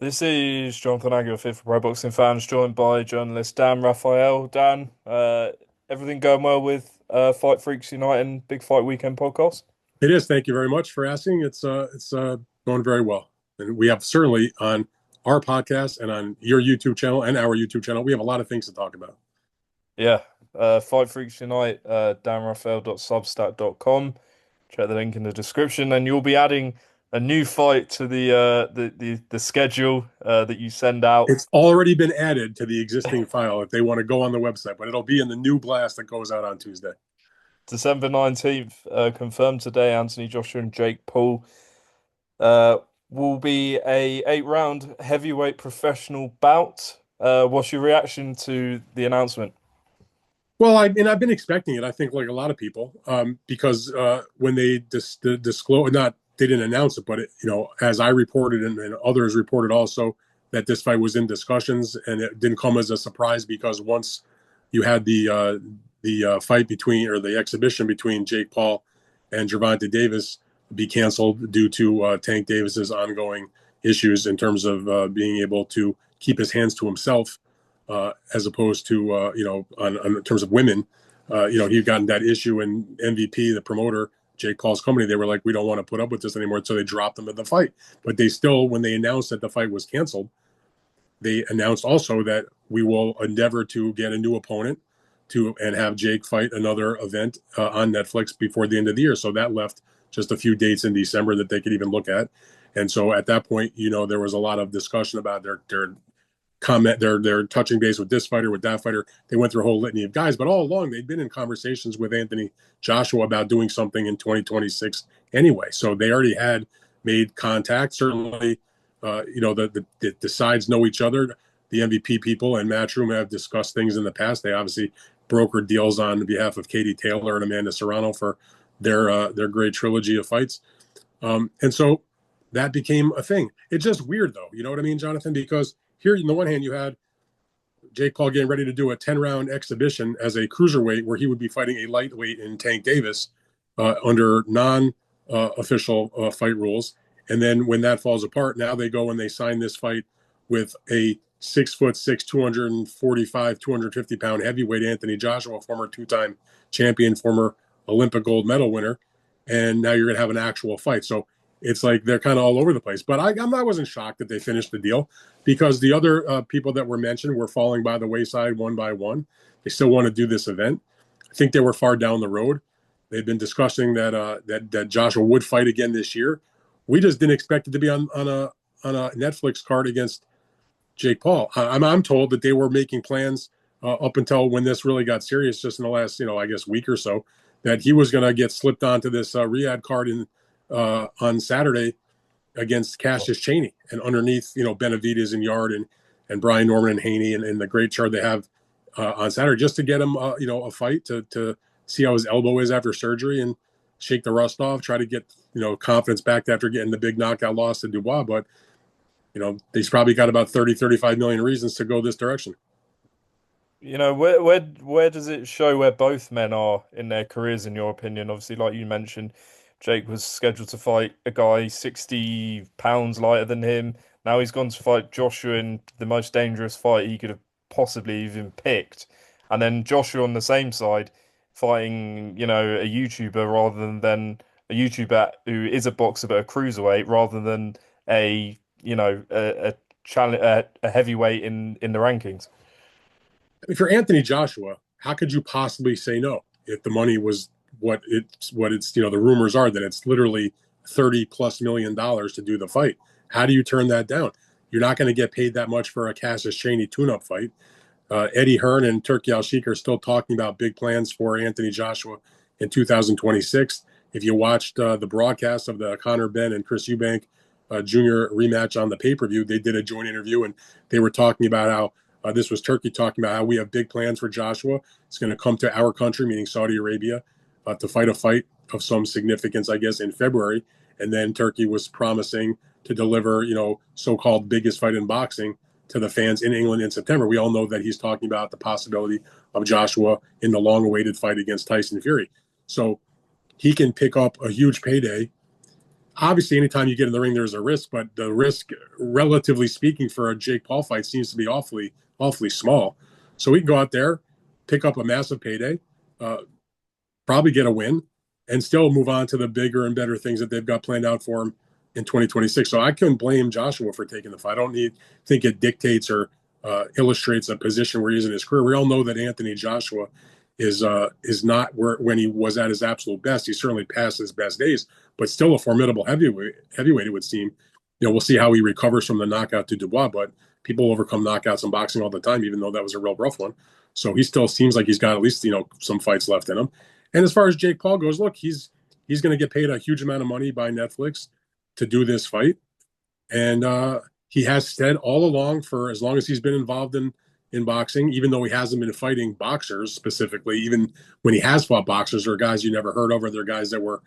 This is Jonathan Agger, Fit for Pro Boxing Fans, joined by journalist Dan Rafael. Dan, everything going well with Fight Freaks United Big Fight Weekend podcast? It is. Thank you very much for asking. It's going very well, and we have certainly on our podcast and on your YouTube channel and our YouTube channel, we have a lot of things to talk about. Yeah, Fight Freaks Unite, danrafael.substack.com. Check the link in the description, and you'll be adding a new fight to the schedule that you send out. It's already been added to the existing file if they want to go on the website, but it'll be in the new blast that goes out on Tuesday. December 19th, confirmed today, Anthony Joshua and Jake Paul uh, will be a 8 round heavyweight professional bout. What's your reaction to the announcement? Well, I've been expecting it. I think like a lot of people, because when they disclose, not they didn't announce it, but as I reported and others reported also that this fight was in discussions, and it didn't come as a surprise because once you had the fight between or the exhibition between Jake Paul and Gervonta Davis be canceled due to Tank Davis's ongoing issues in terms of being able to keep his hands to himself as opposed to in terms of women. He'd gotten that issue, and MVP, the promoter, Jake Paul's company, they were like, we don't want to put up with this anymore, so they dropped him at the fight. But they still, when they announced that the fight was canceled, they announced also that we will endeavor to get a new opponent and have Jake fight another event on Netflix before the end of the year. So that left just a few dates in December that they could even look at. And so at that point, there was a lot of discussion about their comment, they're touching base with this fighter, with that fighter. They went through a whole litany of guys, but all along they'd been in conversations with Anthony Joshua about doing something in 2026 anyway. So they already had made contact. Certainly, the sides know each other. The MVP people and Matchroom have discussed things in the past. They obviously brokered deals on behalf of Katie Taylor and Amanda Serrano for their great trilogy of fights. And so that became a thing. It's just weird, though. You know what I mean, Jonathan? Because here, on the one hand, you had Jake Paul getting ready to do a 10-round exhibition as a cruiserweight where he would be fighting a lightweight in Tank Davis under non-official fight rules. And then when that falls apart, now they go and they sign this fight with a 6'6", 245, 250-pound heavyweight Anthony Joshua, former two-time champion, former Olympic gold medal winner. And now you're going to have an actual fight. So it's like they're kind of all over the place. But I wasn't shocked that they finished the deal because the other people that were mentioned were falling by the wayside one by one. They still want to do this event. I think they were far down the road. They've been discussing that Joshua would fight again this year. We just didn't expect it to be on a Netflix card against Jake Paul. I'm told that they were making plans up until when this really got serious, just in the last I guess week or so, that he was going to get slipped onto this Riyadh card on Saturday against Cassius Chaney, and underneath Benavidez and Yarde and Brian Norman and Haney and the great chart they have on Saturday, just to get him a fight to see how his elbow is after surgery and shake the rust off, try to get confidence back after getting the big knockout loss to Dubois. But he's probably got about 35 million reasons to go this direction. Where does it show where both men are in their careers, in your opinion? Obviously, like you mentioned, Jake was scheduled to fight a guy 60 pounds lighter than him. Now he's gone to fight Joshua in the most dangerous fight he could have possibly even picked. And then Joshua on the same side fighting, a YouTuber rather than a YouTuber who is a boxer but a cruiserweight rather than a challenge a heavyweight in the rankings. If you're Anthony Joshua, how could you possibly say no if the money was what it's the rumors are that it's literally $30+ million to do the fight? How do you turn that down? You're not going to get paid that much for a Cassius Chaney tune-up fight. Eddie Hearn and Turki Al-Sheikh are still talking about big plans for Anthony Joshua in 2026. If you watched the broadcast of the Conor Benn and Chris Eubank Jr. rematch on the pay-per-view, they did a joint interview and they were talking about how this was Turki talking about how we have big plans for Joshua. It's going to come to our country, meaning Saudi Arabia, to fight a fight of some significance, I guess, in February. And then Turki was promising to deliver, so-called biggest fight in boxing to the fans in England in September. We all know that he's talking about the possibility of Joshua in the long-awaited fight against Tyson Fury. So he can pick up a huge payday Obviously, anytime you get in the ring, there's a risk, but the risk, relatively speaking, for a Jake Paul fight seems to be awfully small. So we can go out there, pick up a massive payday, uh, probably get a win, and still move on to the bigger and better things that they've got planned out for him in 2026. So I couldn't blame Joshua for taking the fight. I don't think it dictates or illustrates a position where he's in his career. We all know that Anthony Joshua is not where when he was at his absolute best. He's certainly past his best days, but still a formidable heavyweight. Heavyweight, it would seem. We'll see how he recovers from the knockout to Dubois, but people overcome knockouts in boxing all the time, even though that was a real rough one. So he still seems like he's got at least some fights left in him. And as far as Jake Paul goes, look, he's going to get paid a huge amount of money by Netflix to do this fight, and he has said all along, for as long as he's been involved in boxing, even though he hasn't been fighting boxers specifically, even when he has fought boxers or guys you never heard of, or they're guys that were,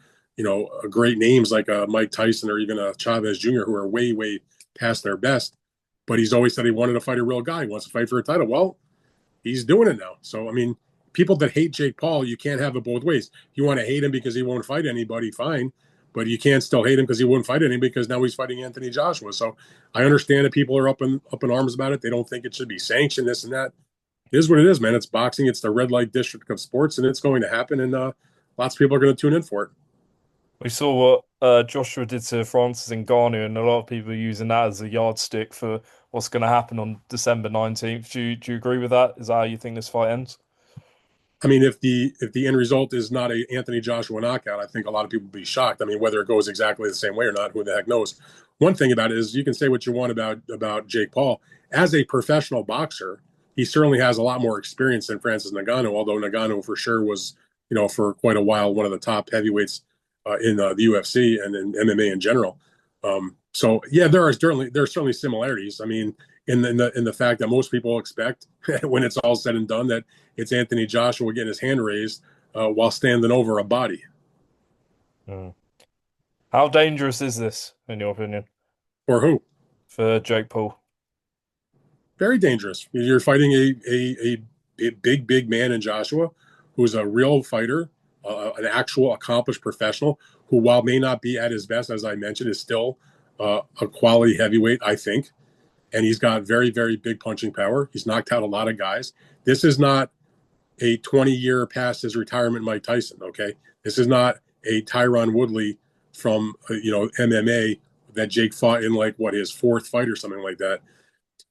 great names like Mike Tyson or even Chavez Jr., who are way, way past their best. But he's always said he wanted to fight a real guy. He wants to fight for a title. Well, he's doing it now. So, I mean, people that hate Jake Paul, you can't have it both ways. You want to hate him because he won't fight anybody, fine. But you can't still hate him because he wouldn't fight anybody because now he's fighting Anthony Joshua. So I understand that people are up in arms about it. They don't think it should be sanctioned, this and that. It is what it is, man. It's boxing. It's the red light district of sports, and it's going to happen. And lots of people are going to tune in for it. We saw what Joshua did to Francis Ngannou, and a lot of people are using that as a yardstick for what's going to happen on December 19th. Do you agree with that? Is that how you think this fight ends? I mean, if the end result is not a Anthony Joshua knockout, I think a lot of people will be shocked. I mean, whether it goes exactly the same way or not, who the heck knows? One thing about it is you can say what you want about Jake Paul. As a professional boxer, he certainly has a lot more experience than Francis Ngannou, although Ngannou for sure was, for quite a while, one of the top heavyweights in the UFC and in MMA in general. So yeah, there are certainly similarities. I mean, in the fact that most people expect when it's all said and done that it's Anthony Joshua getting his hand raised while standing over a body. Mm. How dangerous is this, in your opinion, For who? for Jake Paul? Very dangerous. You're fighting a big man in Joshua, who's a real fighter, an actual accomplished professional, who, while may not be at his best, as I mentioned, is still a quality heavyweight, I think. And he's got very, very big punching power. He's knocked out a lot of guys. This is not a 20-year past his retirement Mike Tyson, okay? This is not a Tyron Woodley from, MMA that Jake fought in, like, what, his fourth fight or something like that.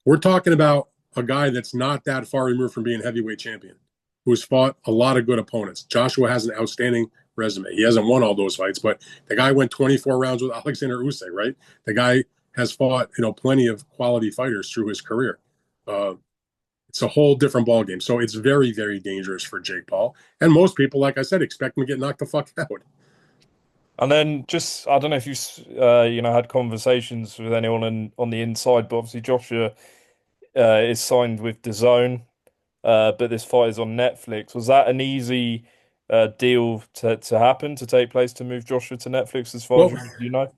We're talking about a guy that's not that far removed from being heavyweight champion, who's fought a lot of good opponents. Joshua has an outstanding resume. He hasn't won all those fights, but the guy went 24 rounds with Oleksandr Usyk, right? The guy has fought, plenty of quality fighters through his career. It's a whole different ballgame. So it's very, very dangerous for Jake Paul. And most people, like I said, expect him to get knocked the fuck out. And then just, I don't know if you had conversations with anyone on the inside, but obviously Joshua is signed with DAZN, but this fight is on Netflix. Was that an easy deal to happen, to take place, to move Joshua to Netflix, as far as Well, you know?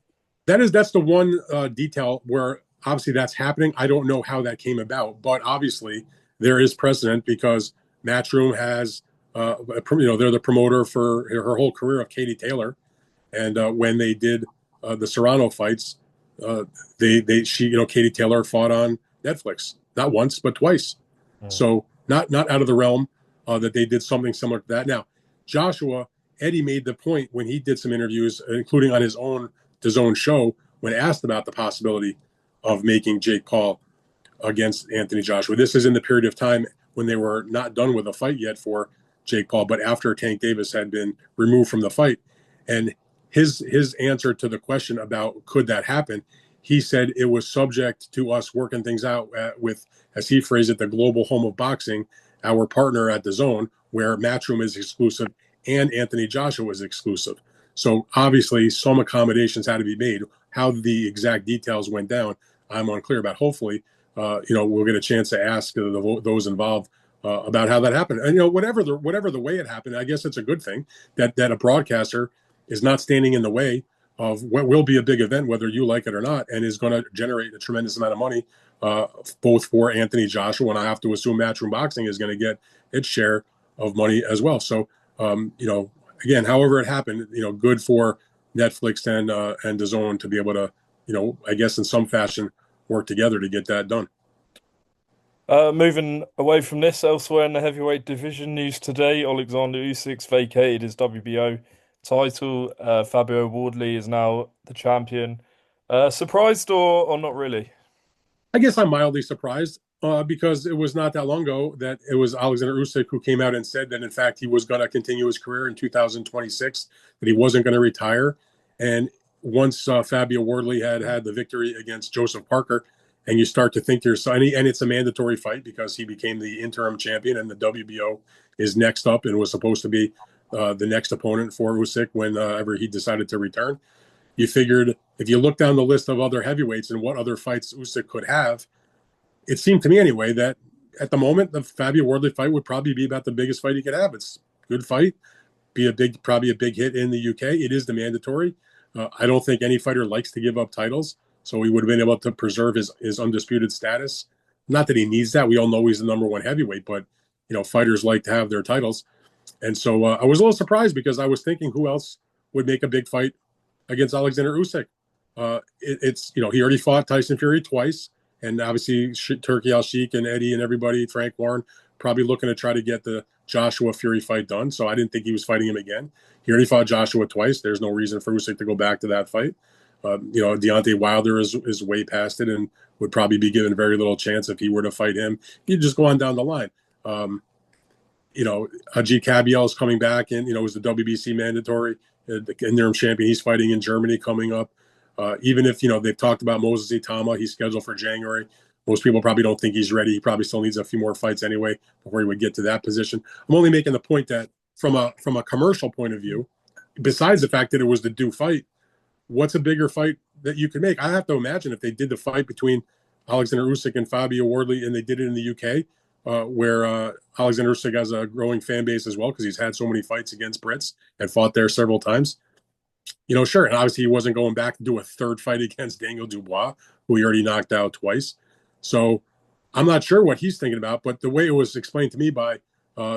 that's the one detail where obviously that's happening. I don't know how that came about, but obviously there is precedent because Matchroom has, they're the promoter for her whole career of Katie Taylor. And when they did the Serrano fights, Katie Taylor fought on Netflix, not once, but twice. Mm. So not out of the realm that they did something similar to that. Now, Joshua, Eddie made the point when he did some interviews, including on his own show, when asked about the possibility of making Jake Paul against Anthony Joshua. This is in the period of time when they were not done with a fight yet for Jake Paul, but after Tank Davis had been removed from the fight. And his answer to the question about could that happen, he said it was subject to us working things out with, as he phrased it, the global home of boxing, our partner at DAZN, where Matchroom is exclusive and Anthony Joshua is exclusive. So obviously some accommodations had to be made. How the exact details went down, I'm unclear about. Hopefully, we'll get a chance to ask those involved about how that happened. And whatever the way it happened, I guess it's a good thing that a broadcaster is not standing in the way of what will be a big event, whether you like it or not, and is going to generate a tremendous amount of money, both for Anthony Joshua, and I have to assume Matchroom Boxing is going to get its share of money as well. So, again, however it happened, good for Netflix and DAZN to be able to, I guess in some fashion work together to get that done. Moving away from this, elsewhere in the heavyweight division, news today: Oleksandr Usyk's vacated his WBO title. Fabio Wardley is now the champion. Surprised or not really? I guess I'm mildly surprised because it was not that long ago that it was Oleksandr Usyk who came out and said that in fact he was going to continue his career in 2026, that he wasn't going to retire. And once Fabio Wardley had the victory against Joseph Parker, and you start to think and it's a mandatory fight because he became the interim champion, and the WBO is next up and was supposed to be the next opponent for Usyk whenever he decided to return. You figured if you look down the list of other heavyweights and what other fights Usyk could have, it seemed to me anyway that at the moment the Fabio Wardley fight would probably be about the biggest fight he could have. It's a good fight, probably a big hit in the UK. It is the mandatory. I don't think any fighter likes to give up titles, so he would have been able to preserve his undisputed status. Not that he needs that. We all know he's the number one heavyweight, but fighters like to have their titles. And so I was a little surprised because I was thinking who else would make a big fight against Oleksandr Usyk. It's he already fought Tyson Fury twice, and obviously Turkey Al-Sheikh and Eddie and everybody, Frank Warren, probably looking to try to get the Joshua Fury fight done. So I didn't think he was fighting him again. He already fought Joshua twice. There's no reason for Usyk to go back to that fight. Deontay Wilder is way past it and would probably be given very little chance if he were to fight him. He'd just go on down the line. Ajit Kabiel is coming back, and was the WBC mandatory, the interim champion. He's fighting in Germany coming up. Even if they've talked about Moses Itama, he's scheduled for January. Most people probably don't think he's ready. He probably still needs a few more fights anyway before he would get to that position. I'm only making the point that from a commercial point of view, besides the fact that it was the due fight, what's a bigger fight that you could make? I have to imagine if they did the fight between Oleksandr Usyk and Fabio Wardley, and they did it in the UK, where Oleksandr Usyk has a growing fan base as well because he's had so many fights against Brits and fought there several times. Sure. And obviously he wasn't going back to do a third fight against Daniel Dubois, who he already knocked out twice. So I'm not sure what he's thinking about, but the way it was explained to me by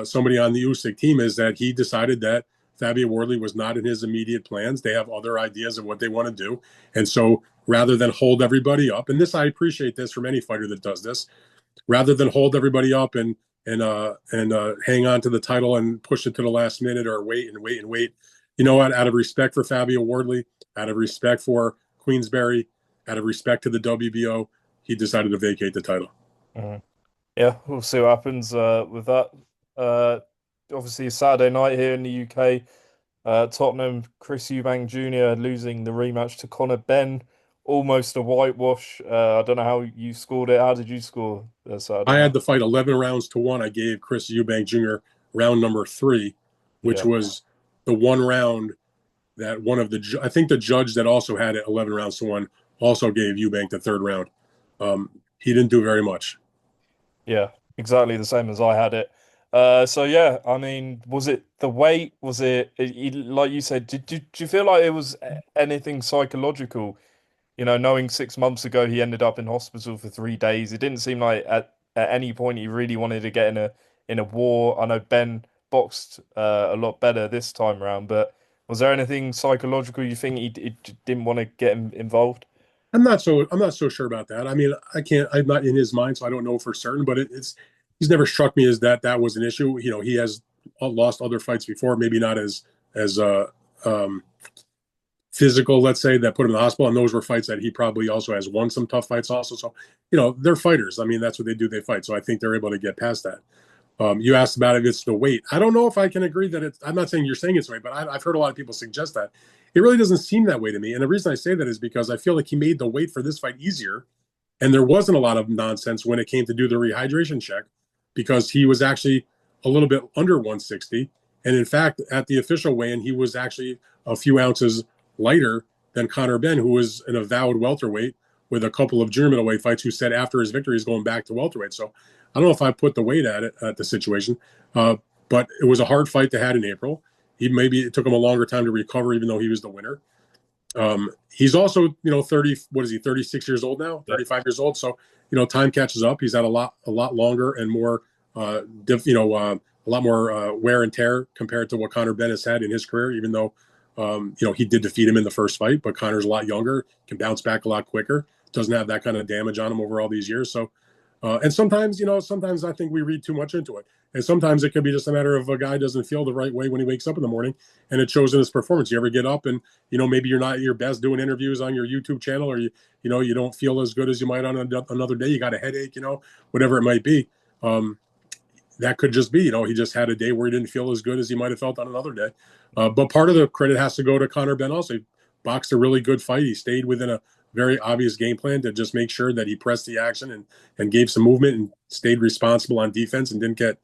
somebody on the Usyk team is that he decided that Fabio Wardley was not in his immediate plans. They have other ideas of what they want to do. And so rather than hold everybody up, and I appreciate this from any fighter that does this, rather than hold everybody up and hang on to the title and push it to the last minute or wait and wait and wait. You know what? Out of respect for Fabio Wardley, out of respect for Queensberry, out of respect to the WBO, he decided to vacate the title. Mm-hmm. Yeah, we'll see what happens with that. Obviously, Saturday night here in the UK, Tottenham, Chris Eubank Jr. losing the rematch to Conor Benn. Almost a whitewash. I don't know how you scored it. How did you score Saturday I night? had the fight 11 rounds to 1. I gave Chris Eubank Jr. round number 3, which was the one round that I think the judge that also had it 11 rounds to 1 also gave Eubank the third round. He didn't do very much. Yeah, exactly the same as I had it. So yeah, I mean, was it the weight? Was like you said? Did you feel like it was anything psychological? Knowing 6 months ago he ended up in hospital for 3 days. It didn't seem like at any point he really wanted to get in a war. I know Ben boxed a lot better this time around, but was there anything psychological you think he didn't want to get involved? I'm not so sure about that. I mean, I'm not in his mind, so I don't know for certain. But he's never struck me as that was an issue. He has lost other fights before, maybe not as physical, let's say, that put him in the hospital. And those were fights that he probably also has won some tough fights also. So, they're fighters. I mean, that's what they do. They fight. So I think they're able to get past that. You asked about if it's the weight. I don't know if I can agree that I'm not saying you're saying it's right, but I've heard a lot of people suggest that. It really doesn't seem that way to me. And the reason I say that is because I feel like he made the weight for this fight easier. And there wasn't a lot of nonsense when it came to do the rehydration check because he was actually a little bit under 160. And in fact, at the official weigh-in, he was actually a few ounces lighter than Conor Benn, who was an avowed welterweight with a couple of junior middleweight fights, who said after his victory he's going back to welterweight. So I don't know if I put the weight at the situation, but it was a hard fight to have in April. Maybe it took him a longer time to recover, even though he was the winner. He's also 30. What is he? 36 years old now, 35 years old. So time catches up. He's had a lot longer and more a lot more wear and tear compared to what Conor Benn has had in his career, even though He did defeat him in the first fight, but Conor's a lot younger, can bounce back a lot quicker, doesn't have that kind of damage on him over all these years. So, and sometimes, sometimes I think we read too much into it. And sometimes it could be just a matter of a guy doesn't feel the right way when he wakes up in the morning, and it shows in his performance. You ever get up and, maybe you're not your best doing interviews on your YouTube channel, or you don't feel as good as you might on another day. You got a headache, whatever it might be. That could just be, he just had a day where he didn't feel as good as he might have felt on another day. But part of the credit has to go to Conor Benn also. He boxed a really good fight. He stayed within a very obvious game plan to just make sure that he pressed the action and gave some movement and stayed responsible on defense and didn't get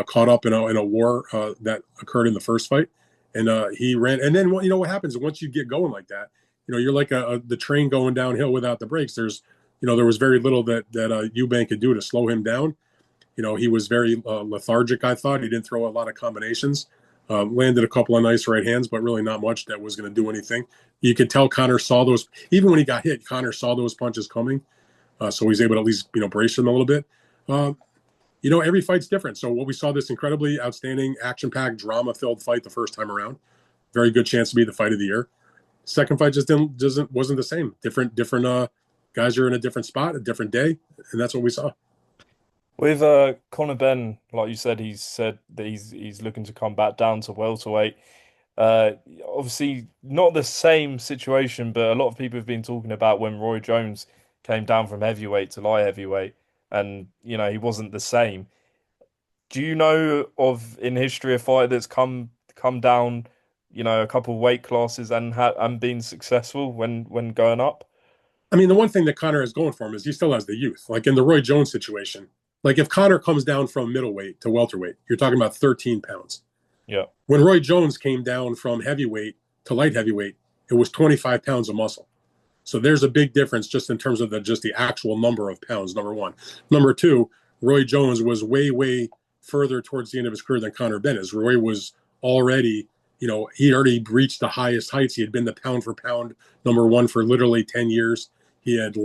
caught up in a war that occurred in the first fight. And he ran. And then, what happens once you get going like that, you're like the train going downhill without the brakes. There was very little that Eubank could do to slow him down. He was very lethargic, I thought. He didn't throw a lot of combinations. Landed a couple of nice right hands, but really not much that was going to do anything. You could tell Conor saw those. Even when he got hit, Conor saw those punches coming. So he's able to at least, brace them a little bit. Every fight's different. So what we saw, this incredibly outstanding, action-packed, drama-filled fight the first time around. Very good chance to be the fight of the year. Second fight wasn't the same. Different guys are in a different spot, a different day, and that's what we saw. With Conor Benn, like you said, he's said that he's looking to come back down to welterweight. Obviously, not the same situation, but a lot of people have been talking about when Roy Jones came down from heavyweight to light heavyweight, and he wasn't the same. Do you know of in history a fighter that's come down, a couple of weight classes and been successful when going up? I mean, the one thing that Conor has going for him is he still has the youth. Like in the Roy Jones situation, like if Conor comes down from middleweight to welterweight, you're talking about 13 pounds. Yeah. When Roy Jones came down from heavyweight to light heavyweight, it was 25 pounds of muscle. So there's a big difference just in terms of just the actual number of pounds, number one. Number two, Roy Jones was way, way further towards the end of his career than Conor Benn is. Roy was already, he already reached the highest heights. He had been the pound for pound number one for literally 10 years. He had,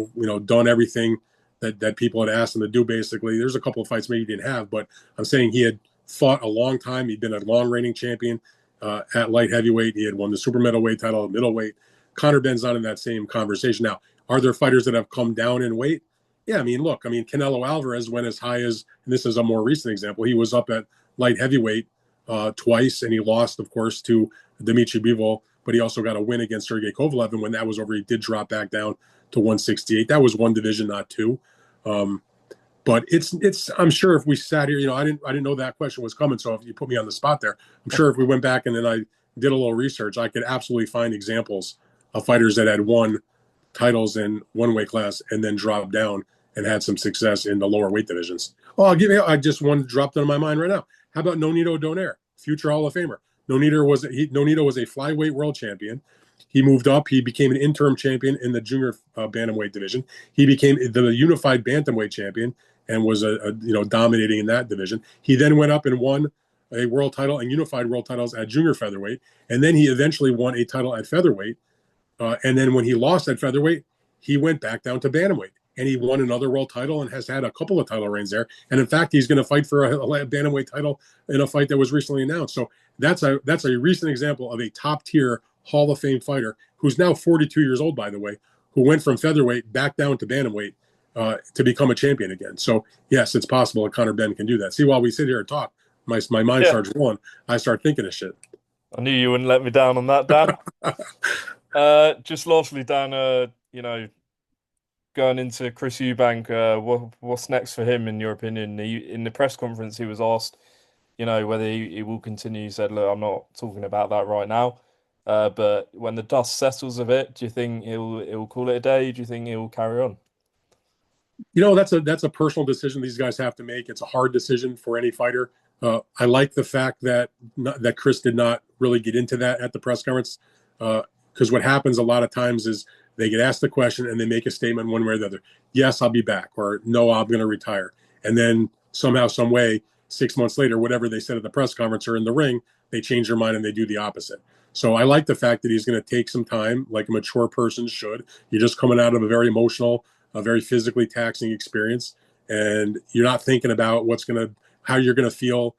done everything that people had asked him to do, basically. There's a couple of fights maybe he didn't have, but I'm saying he had fought a long time. He'd been a long reigning champion at light heavyweight. He had won the super middleweight title at middleweight. Conor Benn's not in that same conversation. Now, are there fighters that have come down in weight? Yeah, Canelo Alvarez went as high as, and this is a more recent example, he was up at light heavyweight twice, and he lost, of course, to Dmitry Bivol, but he also got a win against Sergey Kovalev, and when that was over, he did drop back down to 168. That was one division, not two. But it's. I'm sure if we sat here, I didn't know that question was coming. So if you put me on the spot there, I'm sure if we went back and then I did a little research, I could absolutely find examples of fighters that had won titles in one weight class and then dropped down and had some success in the lower weight divisions. Oh, I just one dropped into my mind right now. How about Nonito Donaire, future Hall of Famer? Nonito was a flyweight world champion. He moved up. He became an interim champion in the junior bantamweight division. He became the unified bantamweight champion and was dominating in that division. He then went up and won a world title and unified world titles at junior featherweight, and then he eventually won a title at featherweight. And then when he lost at featherweight, he went back down to bantamweight, and he won another world title and has had a couple of title reigns there. And in fact, he's going to fight for a bantamweight title in a fight that was recently announced. So that's a recent example of a top tier Hall of Fame fighter who's now 42 years old, by the way, who went from featherweight back down to bantamweight to become a champion again. So yes, it's possible that Conor Benn can do that. See, while we sit here and talk, my mind starts rolling. I start thinking of shit. I knew you wouldn't let me down on that, Dan. Just lastly, Dan, going into Chris Eubank, what's next for him in your opinion? In the press conference, he was asked, whether he will continue. He said, "Look, I'm not talking about that right now. But when the dust settles a bit, do you think he'll call it a day? Do you think he'll carry on?" That's a personal decision these guys have to make. It's a hard decision for any fighter. I like the fact that Chris did not really get into that at the press conference, because what happens a lot of times is they get asked the question and they make a statement one way or the other. Yes, I'll be back, or no, I'm going to retire. And then somehow, some way, 6 months later, whatever they said at the press conference or in the ring, they change their mind and they do the opposite. So I like the fact that he's going to take some time, like a mature person should. You're just coming out of a very emotional, a very physically taxing experience, and you're not thinking about how you're going to feel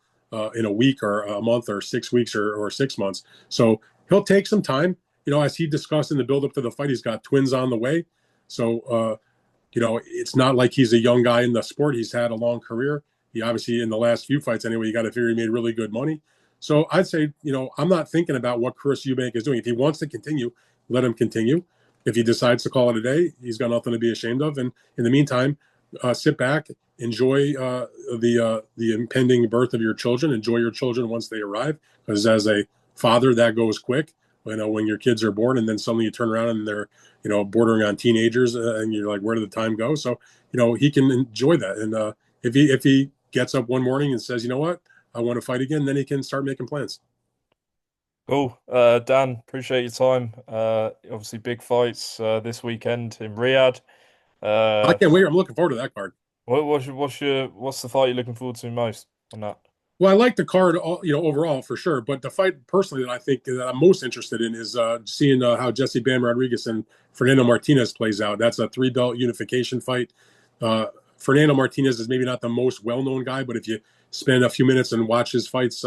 in a week or a month or 6 weeks or 6 months. So he'll take some time. As he discussed in the build up to the fight, he's got twins on the way. So, it's not like he's a young guy in the sport. He's had a long career. He obviously, in the last few fights anyway, you got to figure he made really good money. So I'd say, I'm not thinking about what Chris Eubank is doing. If he wants to continue, let him continue. If he decides to call it a day, he's got nothing to be ashamed of. And in the meantime, sit back, enjoy the impending birth of your children. Enjoy your children once they arrive, because as a father, that goes quick. When your kids are born, and then suddenly you turn around and they're bordering on teenagers, and you're like, where did the time go? So he can enjoy that. And if he gets up one morning and says, you know what, I want to fight again, then he can start making plans. Cool. Dan, appreciate your time. Obviously big fights this weekend in Riyadh. I Uh, can't wait. I'm looking forward to that card. what's the fight you're looking forward to most on that? Well, I like the card, overall for sure. But the fight personally that I think that I'm most interested in is seeing how Jesse Bam Rodriguez and Fernando Martinez plays out. That's a three belt unification fight. Fernando Martinez is maybe not the most well known guy, but if you spend a few minutes and watch his fights,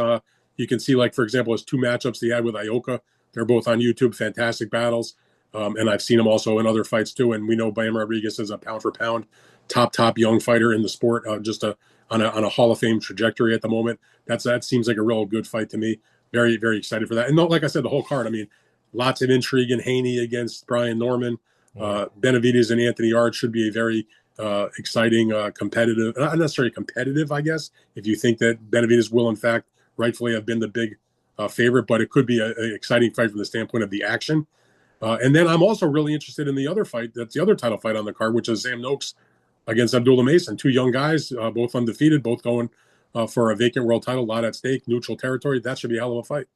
you can see, like for example, his two matchups he had with Ioka. They're both on YouTube, fantastic battles. And I've seen him also in other fights too. And we know Bam Rodriguez is a pound for pound top young fighter in the sport. Just on a Hall of Fame trajectory at the moment. That seems like a real good fight to me. Very, very excited for that. And like I said, the whole card. I mean, lots of intrigue in Haney against Brian Norman. Mm. Benavidez and Anthony Yarde should be a very exciting, competitive, not necessarily competitive, I guess, if you think that Benavidez will, in fact, rightfully have been the big favorite, but it could be an exciting fight from the standpoint of the action. And then I'm also really interested in the other fight. That's the other title fight on the card, which is Sam Noakes against Abdullah Mason. Two young guys, both undefeated, both going for a vacant world title, a lot at stake, neutral territory. That should be a hell of a fight.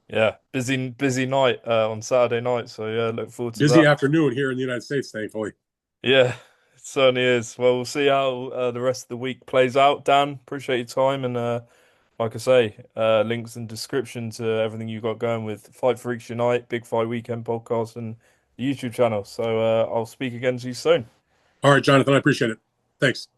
Yeah, busy night on Saturday night. So yeah, look forward to Busy that. afternoon here in the United States, thankfully. Yeah, it certainly is. Well, we'll see how the rest of the week plays out. Dan, appreciate your time, and like I say, links and description to everything you got going with Fight Freaks Unite, Big Fight Weekend podcast, and the YouTube channel. So I'll speak again to you soon. All right, Jonathan, I appreciate it. Thanks.